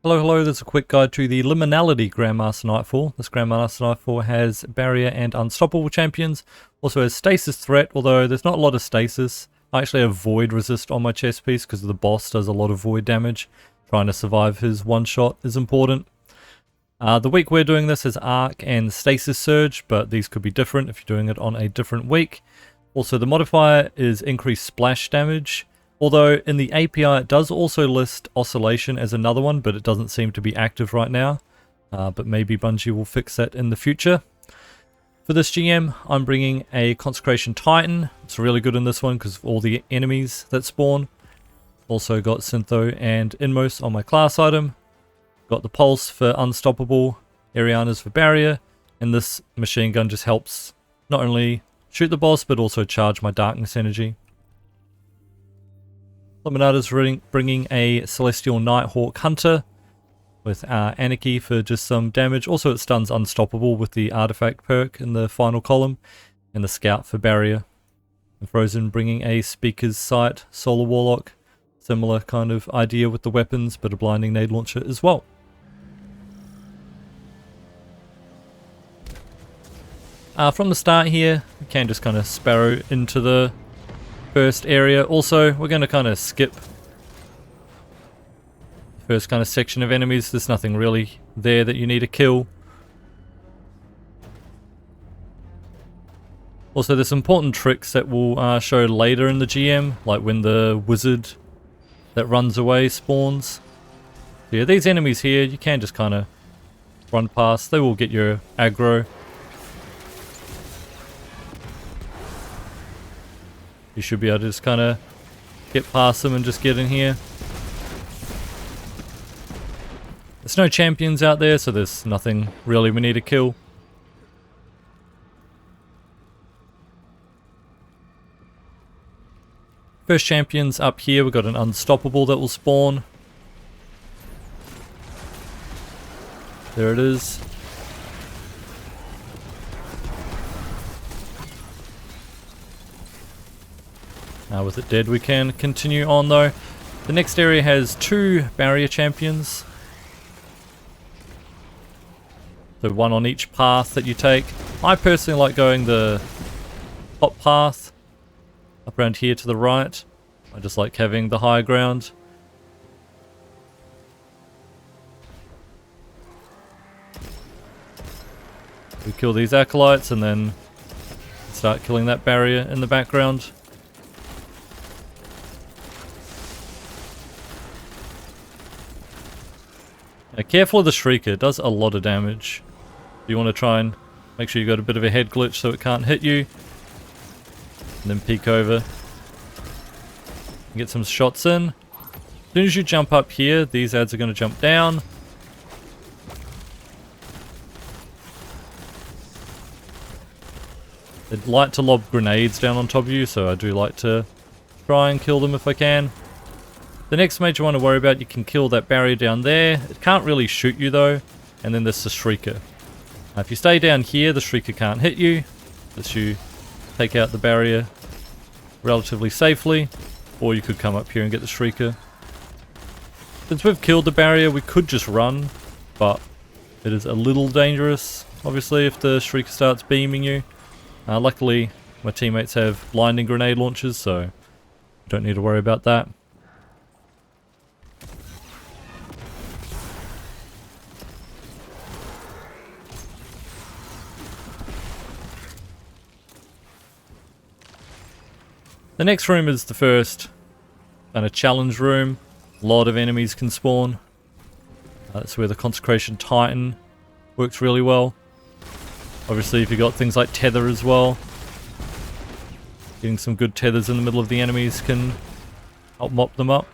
Hello, hello, there's a quick guide to the Liminality Grandmaster Nightfall. This Grandmaster Nightfall has Barrier and Unstoppable champions. Also has Stasis Threat, although there's not a lot of stasis. I actually have Void Resist on my chest piece because the boss does a lot of Void damage. Trying to survive his one shot is important. The week we're doing this is Arc and Stasis Surge, but these could be different if you're doing it on a different week. Also the modifier is increased splash damage. Although in the API it does also list Oscillation as another one, but it doesn't seem to be active right now. But maybe Bungie will fix that in the future. For this GM, I'm bringing a Consecration Titan. It's really good in this one because of all the enemies that spawn. Also got Syntho and Inmost on my class item. Got the Pulse for Unstoppable, Ariana's for Barrier, and this machine gun just helps not only shoot the boss but also charge my Darkness energy. Liminality is bringing a Celestial Nighthawk Hunter with Anarchy for just some damage. Also it stuns Unstoppable with the Artifact perk in the final column, and the Scout for Barrier. And Frozen bringing a Speaker's Sight Solar Warlock. Similar kind of idea with the weapons, but a Blinding Nade Launcher as well. From the start here, you can just kind of sparrow into the first area. Also, we're going to kind of skip the first kind of section of enemies. There's nothing really there that you need to kill. Also, there's important tricks that we'll show later in the GM, like when the wizard that runs away spawns. Yeah, these enemies here, you can just kind of run past. They will get your aggro. You should be able to just kind of get past them and just get in here. There's no champions out there, so there's nothing really we need to kill. First champions up here, we've got an Unstoppable that will spawn. There it is. With it dead, we can continue on though. The next area has 2 barrier champions. So one on each path that you take. I personally like going the top path up around here to the right. I just like having the high ground. We kill these acolytes and then start killing that barrier in the background. Now, careful of the Shrieker, it does a lot of damage. You want to try and make sure you got a bit of a head glitch so it can't hit you. And then peek over. Get some shots in. As soon as you jump up here, these ads are going to jump down. They'd like to lob grenades down on top of you, so I do like to try and kill them if I can. The next major one to worry about, you can kill that barrier down there. It can't really shoot you though. And then there's the Shrieker. Now, if you stay down here, the Shrieker can't hit you. Unless you take out the barrier relatively safely. Or you could come up here and get the Shrieker. Since we've killed the barrier, we could just run. But it is a little dangerous, obviously, if the Shrieker starts beaming you. Luckily, my teammates have blinding grenade launchers, so don't need to worry about that. The next room is the first kind of challenge room. A lot of enemies can spawn. That's where the Consecration Titan works really well. Obviously if you've got things like tether as well, getting some good tethers in the middle of the enemies can help mop them up.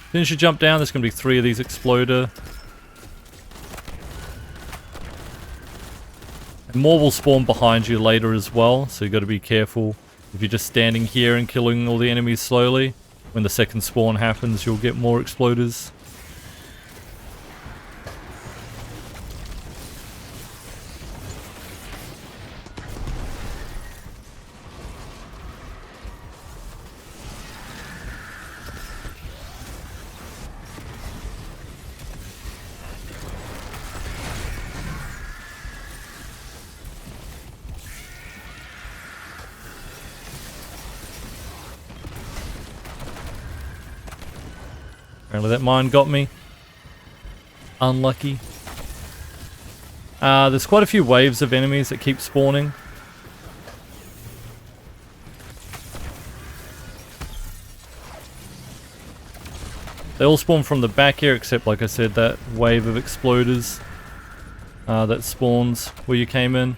As soon as you jump down, there's going to be 3 of these exploder. And more will spawn behind you later as well, so you've got to be careful. If you're just standing here and killing all the enemies slowly, when the second spawn happens, you'll get more exploders. Apparently that mine got me. Unlucky. There's quite a few waves of enemies that keep spawning. They all spawn from the back here, except, like I said, that wave of exploders that spawns where you came in.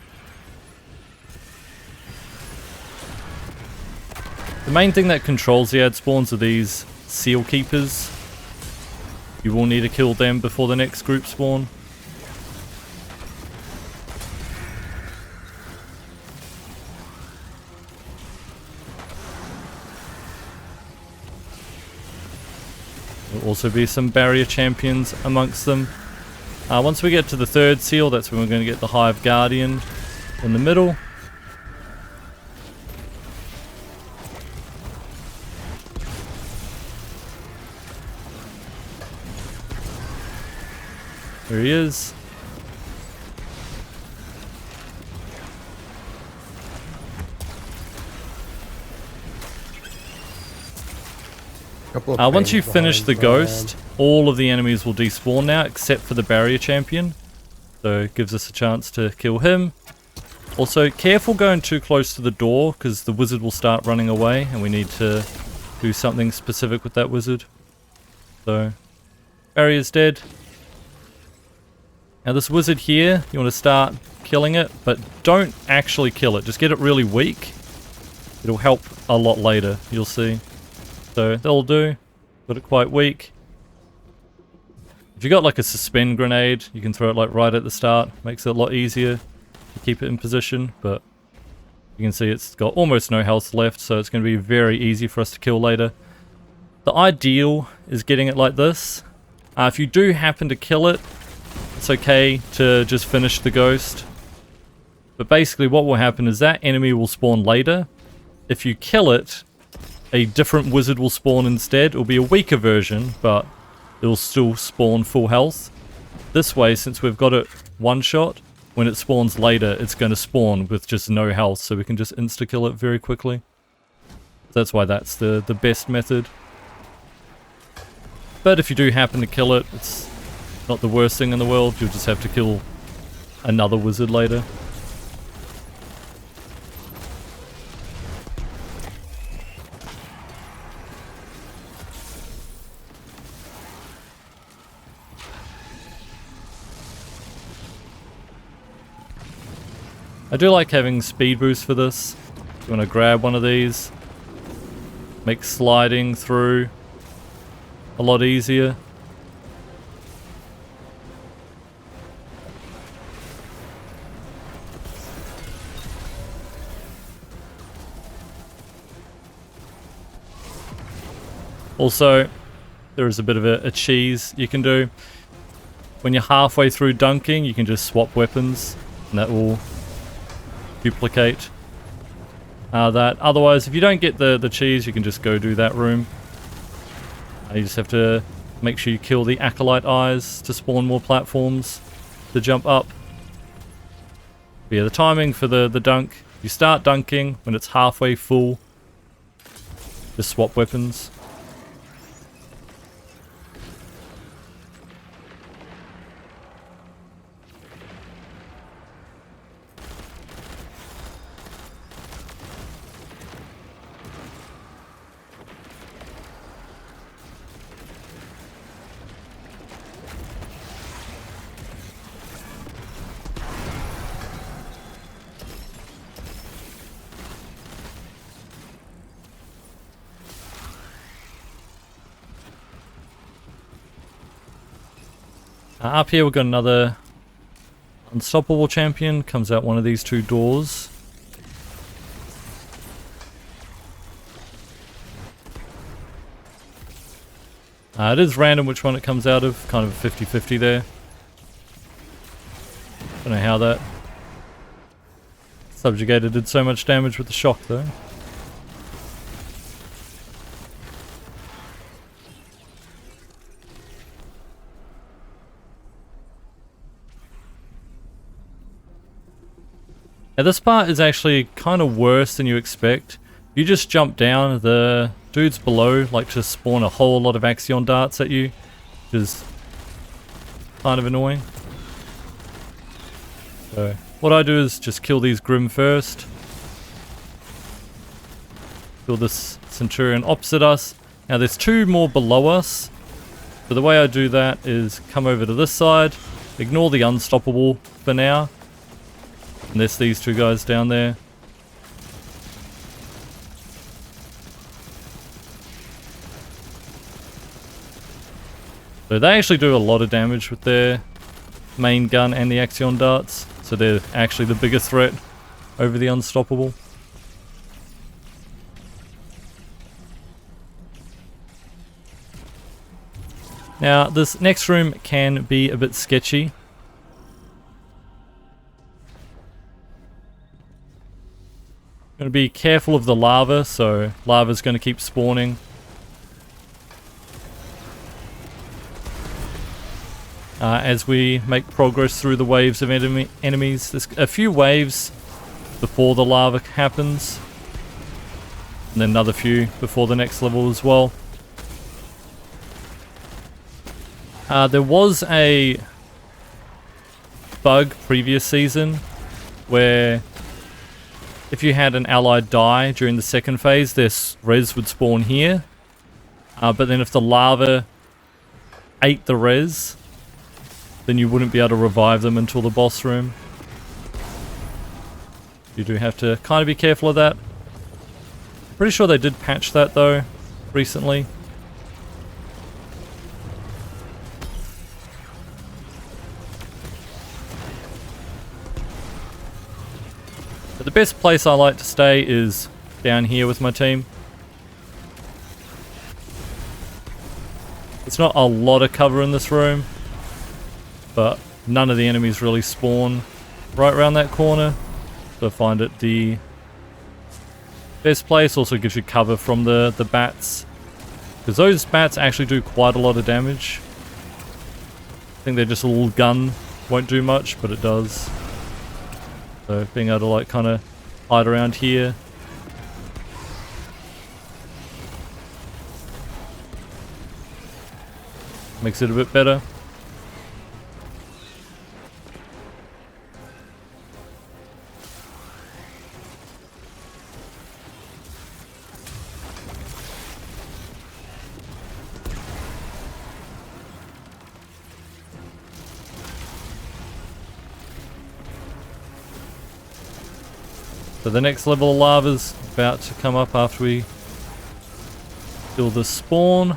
The main thing that controls the ad spawns are these seal keepers. You will need to kill them before the next group spawn. There'll also be some barrier champions amongst them. Once we get to the third seal, that's when we're going to get the Hive Guardian in the middle. There he is. Once you finish the ghost, all of the enemies will despawn now, except for the barrier champion. So it gives us a chance to kill him. Also, careful going too close to the door, because the wizard will start running away, and we need to do something specific with that wizard. So, barrier's dead. Now this wizard here, you want to start killing it, but don't actually kill it. Just get it really weak. It'll help a lot later, you'll see. So that'll do. Got it quite weak. If you got like a suspend grenade, you can throw it like right at the start. Makes it a lot easier to keep it in position, but you can see it's got almost no health left, so it's going to be very easy for us to kill later. The ideal is getting it like this. If you do happen to kill it, it's okay to just finish the ghost. But basically what will happen is that enemy will spawn later. If you kill it, a different wizard will spawn instead. It will be a weaker version, but it will still spawn full health. This way, since we've got it one shot, when it spawns later, it's going to spawn with just no health, so we can just insta-kill it very quickly. That's why that's the best method. But if you do happen to kill it, it's not the worst thing in the world. You'll just have to kill another wizard later. I do like having speed boost for this. You want to grab one of these, make sliding through a lot easier. Also, there is a bit of a cheese you can do. When you're halfway through dunking, you can just swap weapons, and that will duplicate that. Otherwise, if you don't get the cheese, you can just go do that room. You just have to make sure you kill the acolyte eyes to spawn more platforms to jump up. But yeah, the timing for the dunk, you start dunking when it's halfway full, just swap weapons. Up here we've got another unstoppable champion, comes out one of these two doors. It is random which one it comes out of, kind of a 50-50 there. Don't know how that subjugator did so much damage with the shock though. Now this part is actually kind of worse than you expect. You just jump down, the dudes below like to spawn a whole lot of Axion darts at you, which is kind of annoying. So what I do is just kill these Grim first. Kill this Centurion opposite us. Now there's 2 more below us. So the way I do that is come over to this side, ignore the Unstoppable for now. And there's these 2 guys down there. So they actually do a lot of damage with their main gun and the Axion darts. So they're actually the biggest threat over the Unstoppable. Now this next room can be a bit sketchy. Going to be careful of the lava, so lava's going to keep spawning. As we make progress through the waves of enemies. There's a few waves before the lava happens, and then another few before the next level as well. There was a bug previous season where if you had an allied die during the second phase, their res would spawn here. But then if the lava ate the res, then you wouldn't be able to revive them until the boss room. You do have to kind of be careful of that. Pretty sure they did patch that though, recently. But the best place I like to stay is down here with my team. It's not a lot of cover in this room, but none of the enemies really spawn right around that corner. So I find it the best place. Also gives you cover from the bats, because those bats actually do quite a lot of damage. I think they're just a little gun, won't do much, but it does. So being able to like kind of hide around here. Makes it a bit better. So the next level of lava's about to come up after we kill the spawn.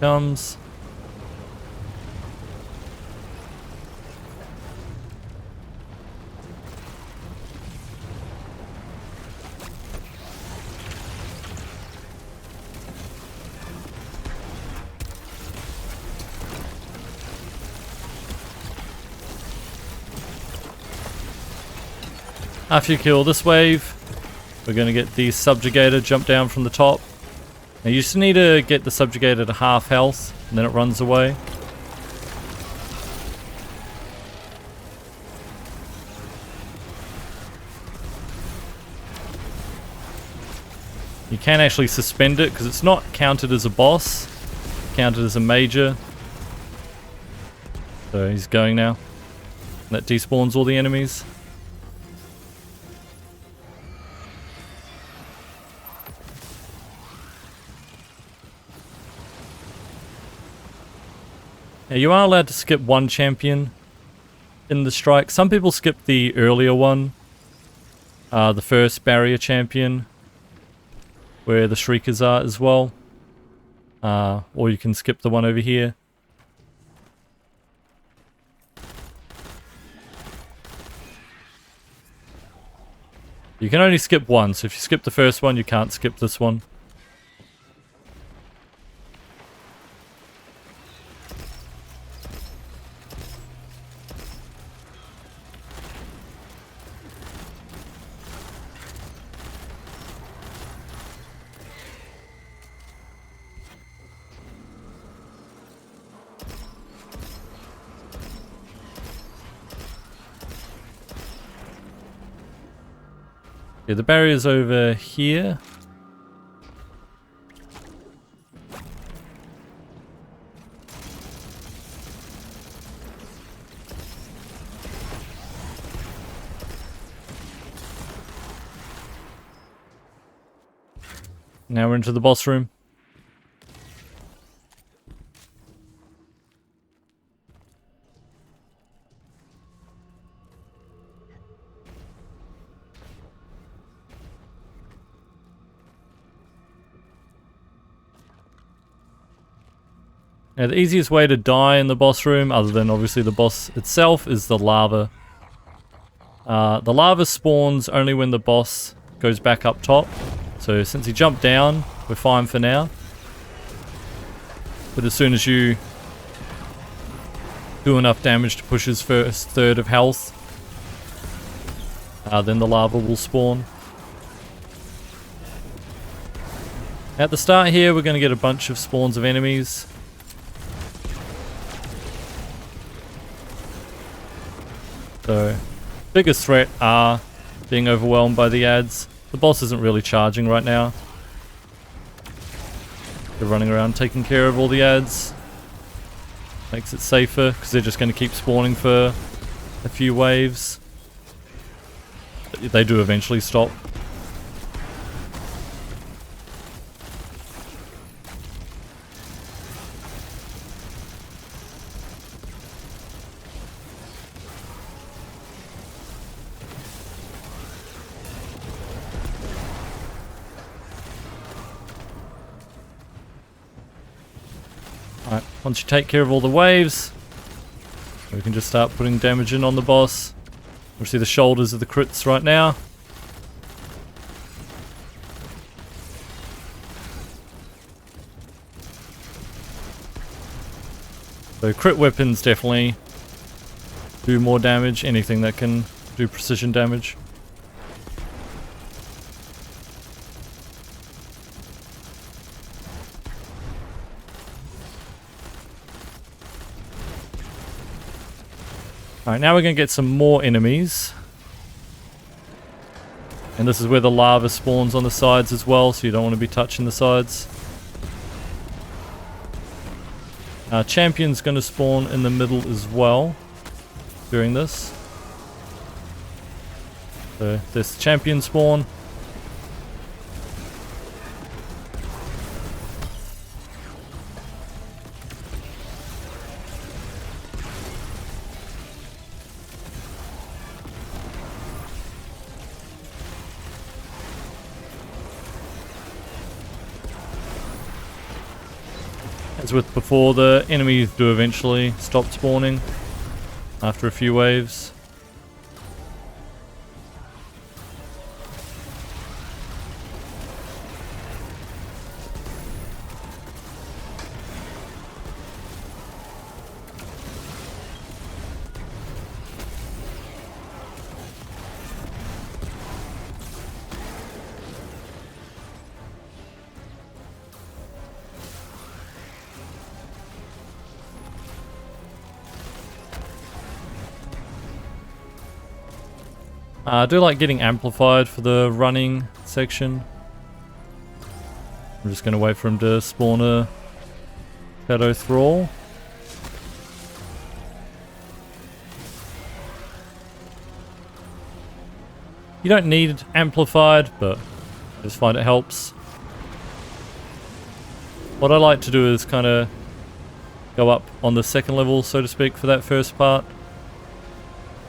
Comes. After you kill this wave, we're going to get the subjugator jump down from the top. Now you just need to get the subjugator to half health, and then it runs away. You can actually suspend it, because it's not counted as a boss, it's counted as a major. So he's going now. That despawns all the enemies. Now you are allowed to skip one champion in the strike. Some people skip the earlier one, the first barrier champion, where the shriekers are as well. Or you can skip the one over here. You can only skip one, so if you skip the first one, you can't skip this one. Yeah, the barrier's over here. Now we're into the boss room. Now the easiest way to die in the boss room, other than obviously the boss itself, is the lava. The lava spawns only when the boss goes back up top. So since he jumped down, we're fine for now. But as soon as you do enough damage to push his first third of health, then the lava will spawn. At the start here, we're going to get a bunch of spawns of enemies. So, biggest threat are being overwhelmed by the ads. The boss isn't really charging right now. They're running around taking care of all the ads. Makes it safer, because they're just going to keep spawning for a few waves. But they do eventually stop. Alright, once you take care of all the waves, we can just start putting damage in on the boss. We see the shoulders of the crits right now. So crit weapons definitely do more damage, anything that can do precision damage. Alright, now we're going to get some more enemies. And this is where the lava spawns on the sides as well, so you don't want to be touching the sides. Champion's going to spawn in the middle as well during this. So this champion spawn. As with before, the enemies do eventually stop spawning after a few waves. I do like getting amplified for the running section. I'm just going to wait for him to spawn a Shadow Thrall. You don't need amplified, but I just find it helps. What I like to do is kind of go up on the second level, so to speak, for that first part.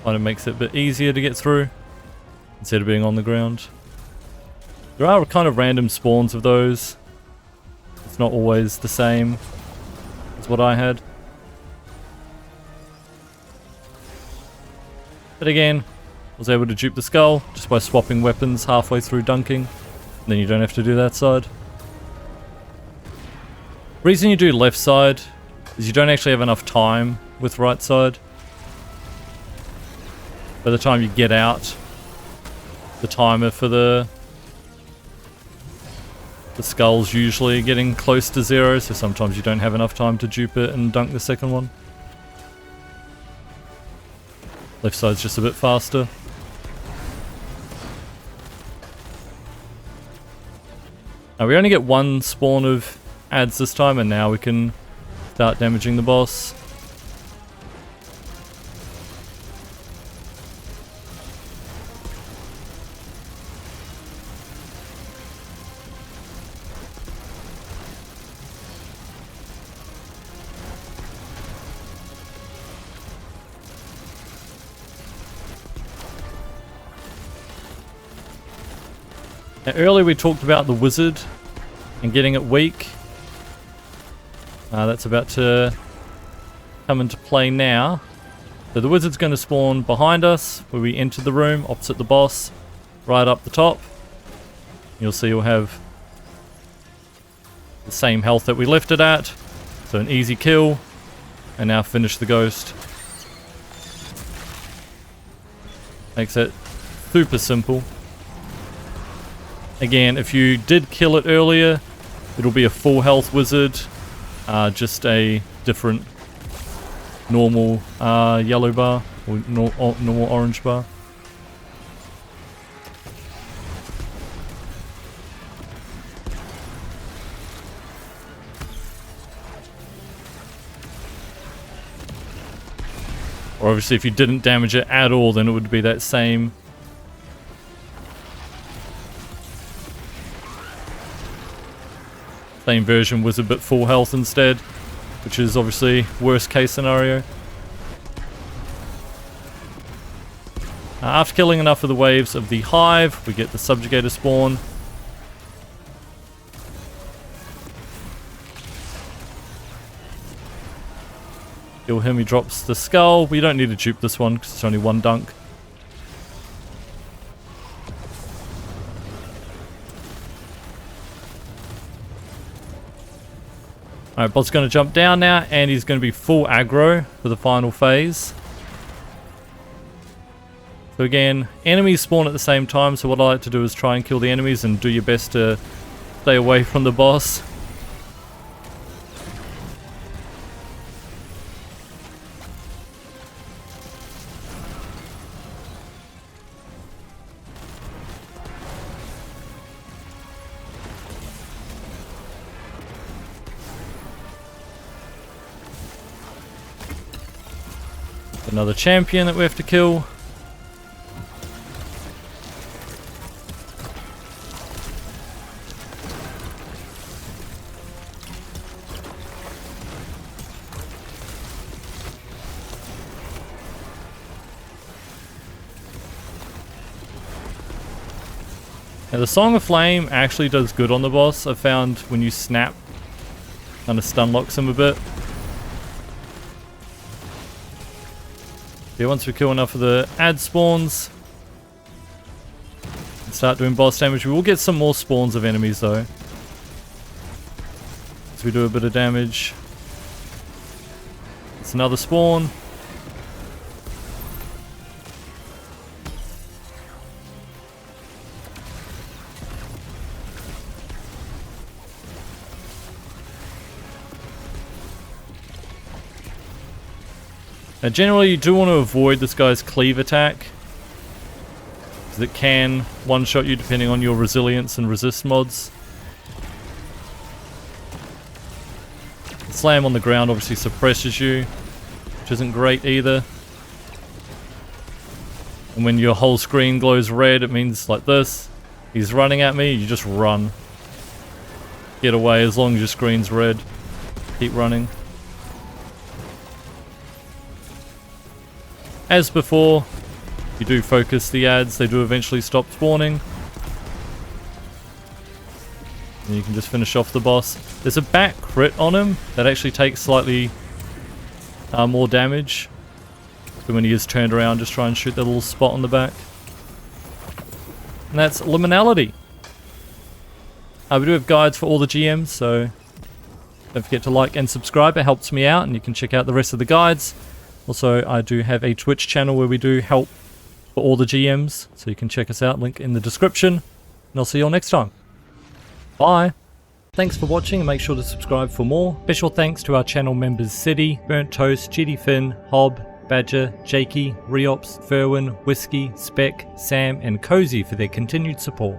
Kind of makes it a bit easier to get through instead of being on the ground. There are kind of random spawns of those. It's not always the same as what I had. But again, I was able to dupe the skull just by swapping weapons halfway through dunking. And then you don't have to do that side. The reason you do left side is you don't actually have enough time with right side. By the time you get out, the timer for the skull's usually getting close to 0, so sometimes you don't have enough time to dupe it and dunk the second one. Left side's just a bit faster. Now we only get one spawn of adds this time, and now we can start damaging the boss. Now, earlier we talked about the wizard and getting it weak. That's about to come into play now. So the wizard's going to spawn behind us where we enter the room, opposite the boss, right up the top. You'll see you'll have the same health that we left it at. So an easy kill. And now finish the ghost. Makes it super simple. Again, if you did kill it earlier, it'll be a full health wizard, just a different normal yellow bar, or normal orange bar. Or obviously if you didn't damage it at all, then it would be that same version wizard but full health instead, which is obviously worst case scenario. After killing enough of the waves of the hive, we get the subjugator spawn. Kill him, he drops the skull. We don't need to dupe this one because it's only one dunk. Alright, boss is going to jump down now, and he's going to be full aggro for the final phase. So again, enemies spawn at the same time, so what I like to do is try and kill the enemies and do your best to stay away from the boss. Another champion that we have to kill. Now the Song of Flame actually does good on the boss. I've found when you snap, kind of stun locks him a bit. Yeah, once we kill enough of the ad spawns and start doing boss damage, we will get some more spawns of enemies though. So we do a bit of damage. It's another spawn. Now generally you do want to avoid this guy's cleave attack, because it can one-shot you depending on your resilience and resist mods. The slam on the ground obviously suppresses you, which isn't great either. And when your whole screen glows red, it means like this. He's running at me, you just run. Get away as long as your screen's red. Keep running. As before, you do focus the ads, they do eventually stop spawning. And you can just finish off the boss. There's a back crit on him that actually takes slightly more damage. So when he is turned around, just try and shoot that little spot on the back. And that's Liminality. We do have guides for all the GMs, so don't forget to like and subscribe, it helps me out, and you can check out the rest of the guides. Also, I do have a Twitch channel where we do help for all the GMs, so you can check us out, link in the description, and I'll see you all next time. Bye! Thanks for watching, and make sure to subscribe for more. Special thanks to our channel members City, Burnt Toast, GD Finn, Hob, Badger, Jakey, Reops, Ferwin, Whiskey, Spec, Sam, and Cozy for their continued support.